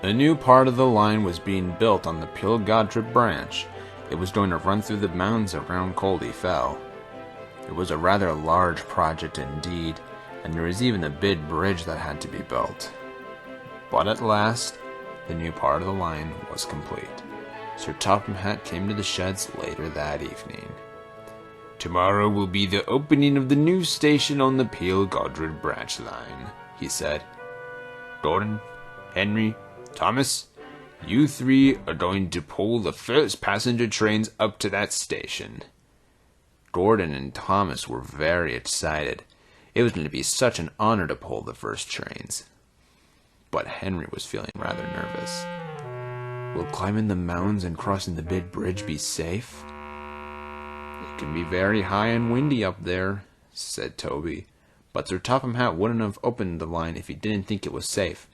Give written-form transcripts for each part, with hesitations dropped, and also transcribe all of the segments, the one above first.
A new part of the line was being built on the Plarail branch. It was going to run through the mountains around Coldy Fell. It was a rather large project indeed, and there was even a big bridge that had to be built. But at last, the new part of the line was complete. Sir Topham Hatt came to the sheds later that evening. "Tomorrow will be the opening of the new station on the Plarail branch line," he said. "Gordon, Henry, Thomas, you three are going to pull the first passenger trains up to that station." Gordon and Thomas were very excited. It was going to be such an honor to pull the first trains. But Henry was feeling rather nervous. "Will climbing the mountains and crossing the big bridge be safe?" "It can be very high and windy up there," said Toby. But Sir Topham Hatt wouldn't have opened the line if he didn't think it was safe.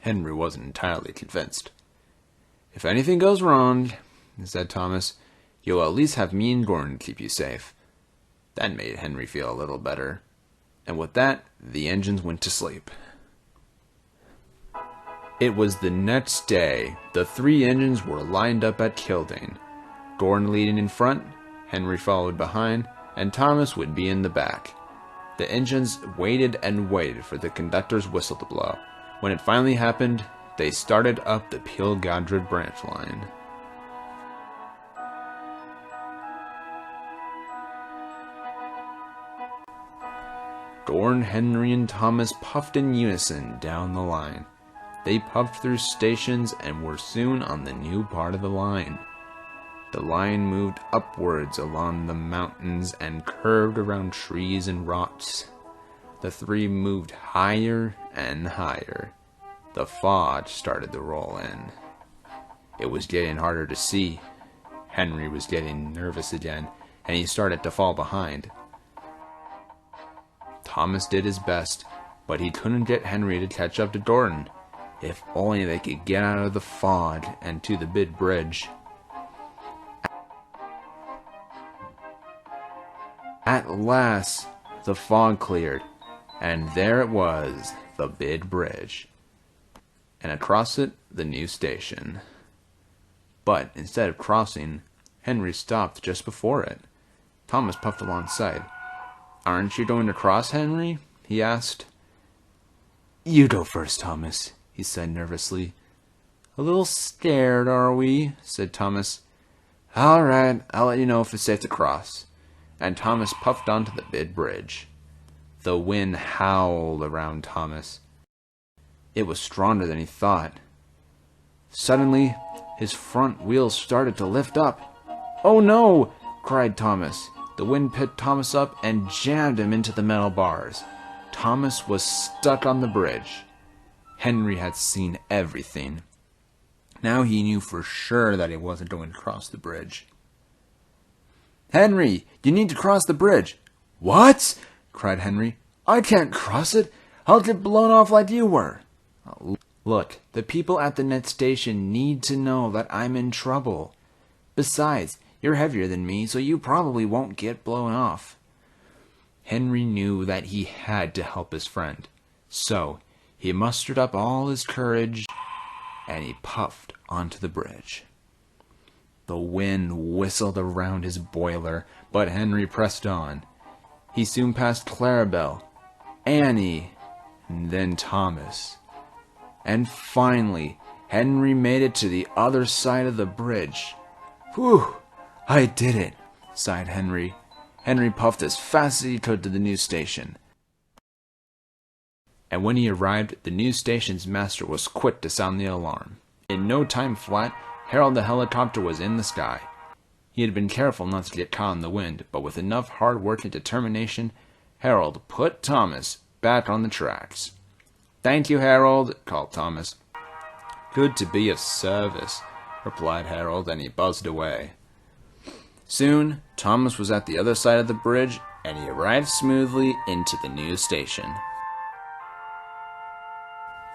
Henry wasn't entirely convinced. "If anything goes wrong," said Thomas, "you'll at least have me and Gordon to keep you safe." That made Henry feel a little better. And with that, the engines went to sleep. It was the next day. The three engines were lined up at Kildane. Gordon leading in front, Henry followed behind, and Thomas would be in the back. The engines waited and waited for the conductor's whistle to blow. When it finally happened, they started up the Plarail branch line. Gordon, Henry, and Thomas puffed in unison down the line. They puffed through stations and were soon on the new part of the line. The line moved upwards along the mountains and curved around trees and rocks. The three moved higher and higher. The fog started to roll in. It was getting harder to see. Henry was getting nervous again, and he started to fall behind. Thomas did his best, but he couldn't get Henry to catch up to Gordon. If only they could get out of the fog and to the big bridge. At last, the fog cleared, and there it was, the big bridge. And across it, the new station. But instead of crossing, Henry stopped just before it. Thomas puffed alongside. "Aren't you going to cross, Henry?" he asked. "You go first, Thomas," he said nervously. "A little scared, are we?" said Thomas. "All right, I'll let you know if it's safe to cross." And Thomas puffed onto the big bridge. The wind howled around Thomas. It was stronger than he thought. Suddenly, his front wheels started to lift up. "Oh no!" cried Thomas. The wind picked Thomas up and jammed him into the metal bars. Thomas was stuck on the bridge. Henry had seen everything. Now he knew for sure that he wasn't going to cross the bridge. "Henry, you need to cross the bridge." "What?" cried Henry. "I can't cross it. I'll get blown off like you were." "Look, the people at the next station need to know that I'm in trouble. Besides, you're heavier than me, so you probably won't get blown off." Henry knew that he had to help his friend. So he mustered up all his courage, and he puffed onto the bridge. The wind whistled around his boiler, but Henry pressed on. He soon passed Plarail, Annie, and then Thomas. And finally, Henry made it to the other side of the bridge. "Whew, I did it," sighed Henry. Henry puffed as fast as he could to the news station. And when he arrived, the news station's master was quick to sound the alarm. In no time flat, Harold the helicopter was in the sky. He had been careful not to get caught in the wind, but with enough hard work and determination, Harold put Thomas back on the tracks. "Thank you, Harold," called Thomas. "Good to be of service," replied Harold, and he buzzed away. Soon, Thomas was at the other side of the bridge, and he arrived smoothly into the news station.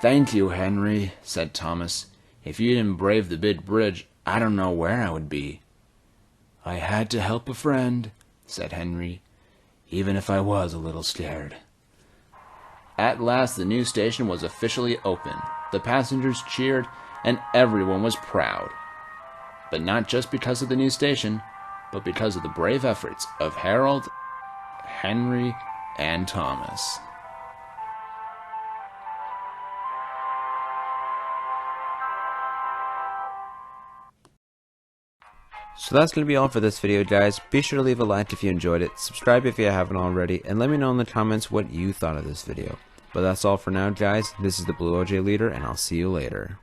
"Thank you, Henry," said Thomas. "If you didn't brave the big bridge, I don't know where I would be." "I had to help a friend," said Henry, "even if I was a little scared." At last the new station was officially open. The passengers cheered, and everyone was proud. But not just because of the new station, but because of the brave efforts of Harold, Henry, and Thomas. So that's going to be all for this video, guys. Be sure to leave a like if you enjoyed it, subscribe if you haven't already, and let me know in the comments what you thought of this video. But that's all for now, guys. This is the Blue OJ Leader, and I'll see you later.